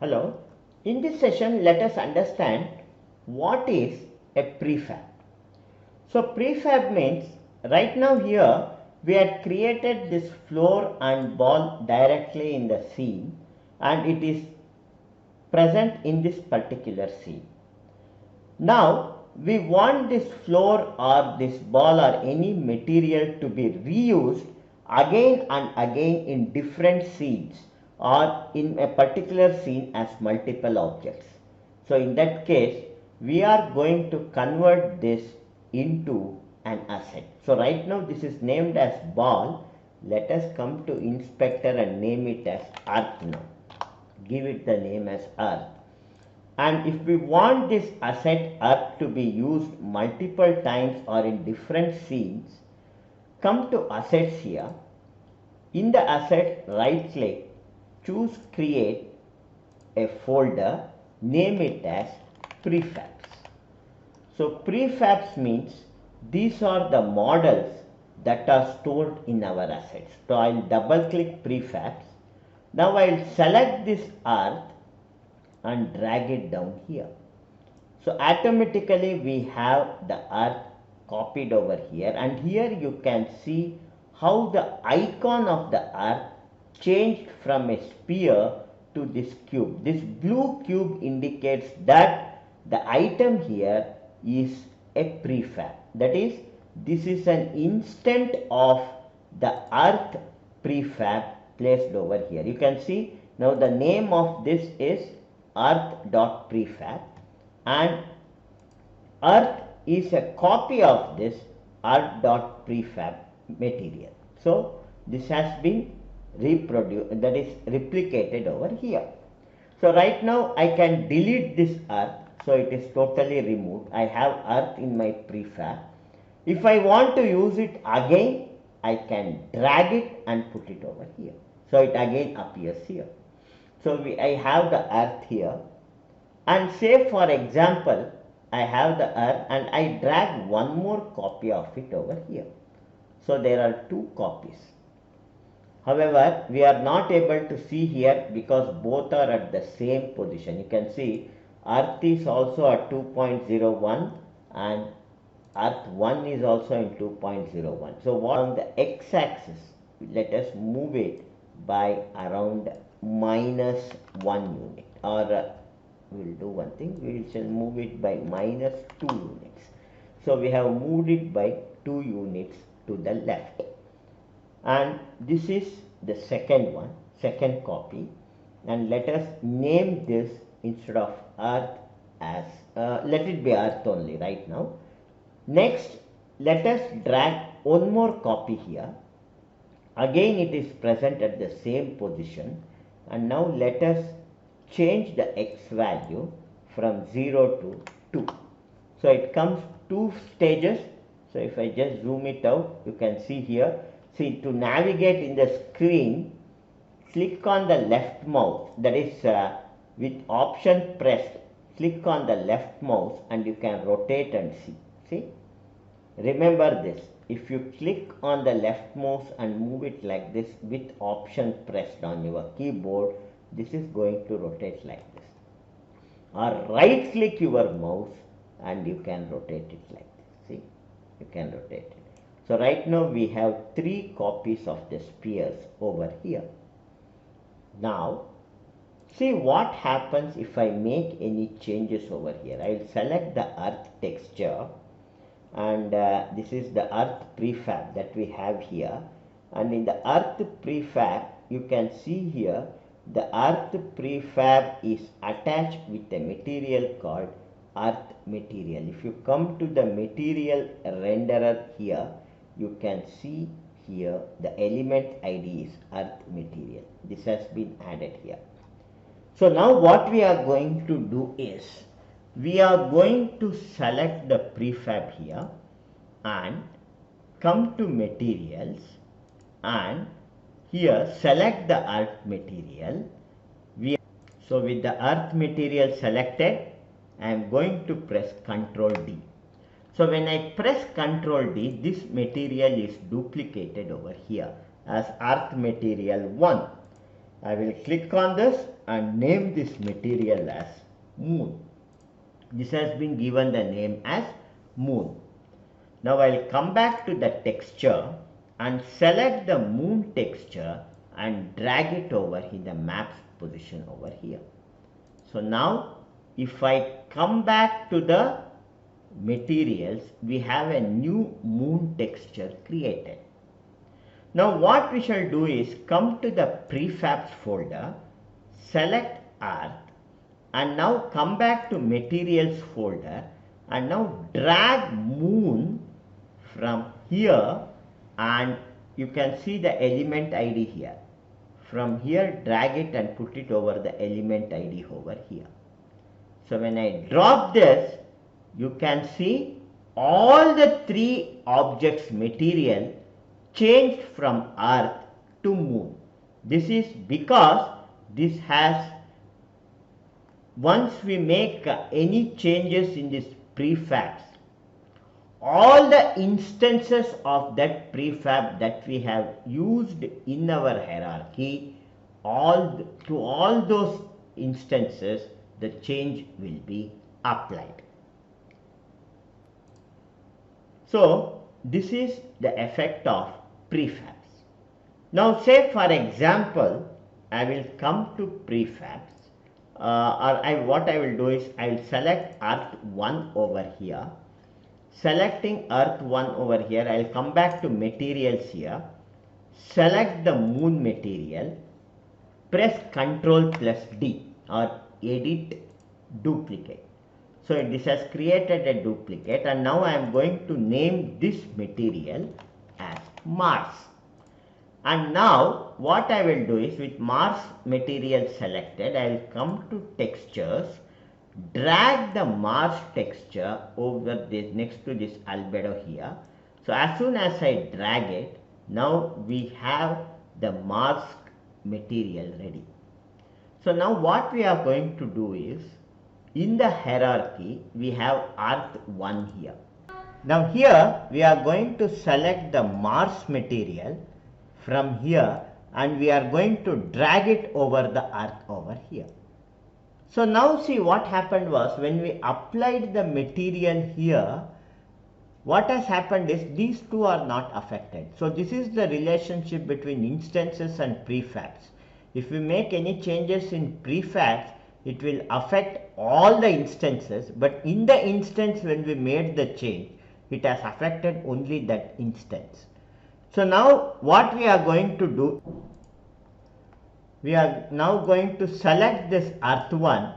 Hello. In this session, let us understand what is a prefab. So prefab means right now here we had created this floor and ball directly in the scene, and it is present in this particular scene. Now we want this floor or this ball or any material to be reused again and again in different scenes or in a particular scene as multiple objects. So in that case, we are going to convert this into an asset. So right now this is named as ball. Let us come to inspector and name it as earth now. Give it the name as earth. And if we want this asset earth to be used multiple times or in different scenes, come to assets here. In the asset, right click, choose create a folder, name it as prefabs. So prefabs means these are the models that are stored in our assets. So I'll double click prefabs. Now I'll select this earth and drag it down here. So automatically we have the earth copied over here, and here you can see how the icon of the earth changed from a sphere to this cube. This blue cube indicates that the item here is a prefab. That is, this is an instant of the earth prefab placed over here. You can see now the name of this is earth.prefab, and earth is a copy of this earth.prefab material. So this has been reproduced, that is replicated over here. So right now I can delete this earth, so it is totally removed. I have earth in my prefab. If I want to use it again, I can drag it and put it over here. So it again appears here. So I have the earth here, and say for example I have the earth and I drag one more copy of it over here. So there are two copies. However, we are not able to see here because both are at the same position. You can see earth is also at 2.01 and earth 1 is also in 2.01. So what on the x-axis, let us move it by around -1 unit, or we will do one thing, we shall move it by -2 units. So we have moved it by 2 units to the left, and this is the second one, second copy, and let us name this instead of earth as let it be earth only right now. Next, let us drag one more copy here. Again it is present at the same position, and now let us change the x value from 0 to 2. So it comes 2 stages. So if I just zoom it out, you can see here. See, to navigate in the screen, click on the left mouse, that is with option pressed, click on the left mouse and you can rotate and see. See, remember this, if you click on the left mouse and move it like this with option pressed on your keyboard, this is going to rotate like this. Or right click your mouse and you can rotate it like this. See, you can rotate it. So right now we have 3 copies of the spheres over here. Now see what happens if I make any changes over here. I will select the earth texture, and this is the earth prefab that we have here, and in the earth prefab you can see here the earth prefab is attached with a material called earth material. If you come to the material renderer here, you can see here the element ID is earth material. This has been added here. So now what we are going to do is, we are going to select the prefab here and come to materials, and here select the earth material. So with the earth material selected, I am going to press Ctrl D. So when I press Ctrl D, this material is duplicated over here as earth material 1. I will click on this and name this material as moon. This has been given the name as moon. Now I'll come back to the texture and select the moon texture and drag it over in the map's position over here. So now if I come back to the materials, we have a new moon texture created. Now what we shall do is come to the prefabs folder, select earth, and now come back to materials folder and now drag moon from here, and you can see the element ID here. From here drag it and put it over the element ID over here. So when I drop this, you can see all the three objects material changed from earth to moon. This is because this has, once we make any changes in this prefabs, all the instances of that prefab that we have used in our hierarchy, to all those instances the change will be applied. So this is the effect of prefabs. Now say for example, I will come to prefabs, what I will do is I will select earth 1 over here. Selecting earth 1 over here, I will come back to materials here, select the moon material, press Ctrl plus D or edit duplicate. So this has created a duplicate, and now I am going to name this material as Mars. And now what I will do is, with Mars material selected, I will come to textures, drag the Mars texture over this next to this albedo here. So as soon as I drag it, now we have the Mars material ready. So now what we are going to do is, in the hierarchy we have earth 1 here. Now here we are going to select the Mars material from here, and we are going to drag it over the earth over here. So now see what happened was, when we applied the material here, what has happened is these two are not affected. So this is the relationship between instances and prefabs. If we make any changes in prefabs, it will affect all the instances, but in the instance when we made the change, it has affected only that instance. So now what we are going to do, we are now going to select this earth 1,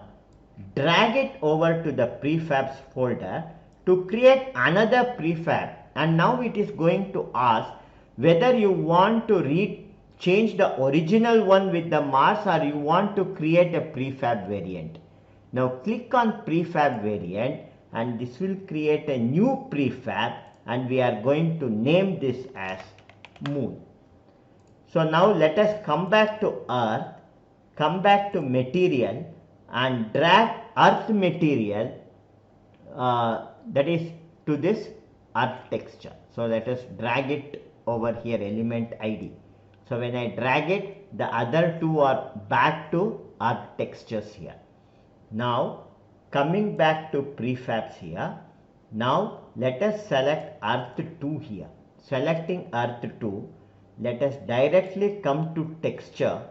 drag it over to the prefabs folder to create another prefab, and now it is going to ask whether you want to change the original one with the Mars, or you want to create a prefab variant. Now click on prefab variant, and this will create a new prefab, and we are going to name this as moon. So now let us come back to earth, come back to material, and drag earth material that is to this earth texture. So let us drag it over here, element ID. So when I drag it, the other two are back to earth textures here. Now coming back to prefabs here, now let us select earth 2 here. Selecting earth 2, let us directly come to texture,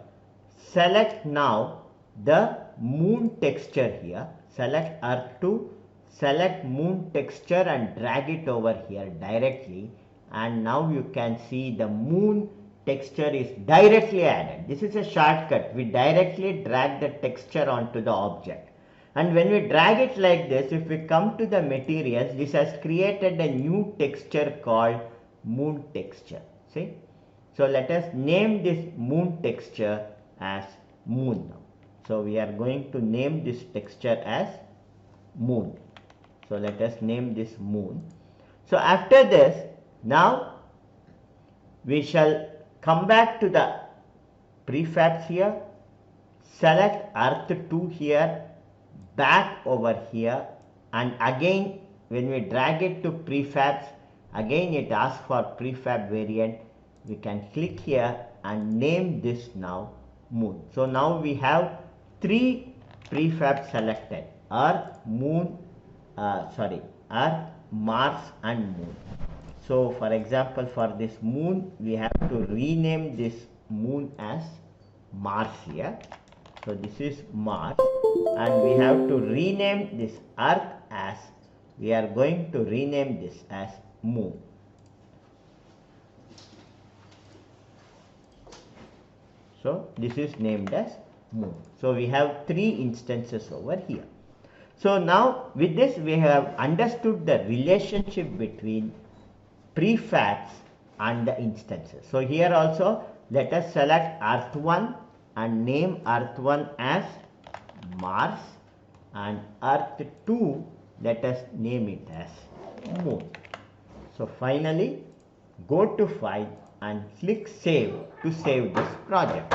select now the moon texture here, select earth 2, select moon texture and drag it over here directly, and now you can see the moon texture is directly added. This is a shortcut. We directly drag the texture onto the object, and when we drag it like this, if we come to the materials, this has created a new texture called moon texture. See, so let us name this moon texture as moon now. So we are going to name this texture as moon. So let us name this moon. So after this, now we shall come back to the prefabs here, select earth 2 here, back over here, and again when we drag it to prefabs, again it asks for prefab variant. We can click here and name this now moon. So now we have three prefab selected: Earth, Moon, Earth, Mars and Moon. So for example, for this Moon, we have to rename this Moon as Mars here. So this is Mars, and we have to rename this Earth as, we are going to rename this as Moon. So this is named as Moon. So we have three instances over here. So now with this we have understood the relationship between prefabs and the instances. So here also let us select Earth 1 and name Earth 1 as Mars, and Earth 2 let us name it as Moon. So finally go to File and click Save to save this project.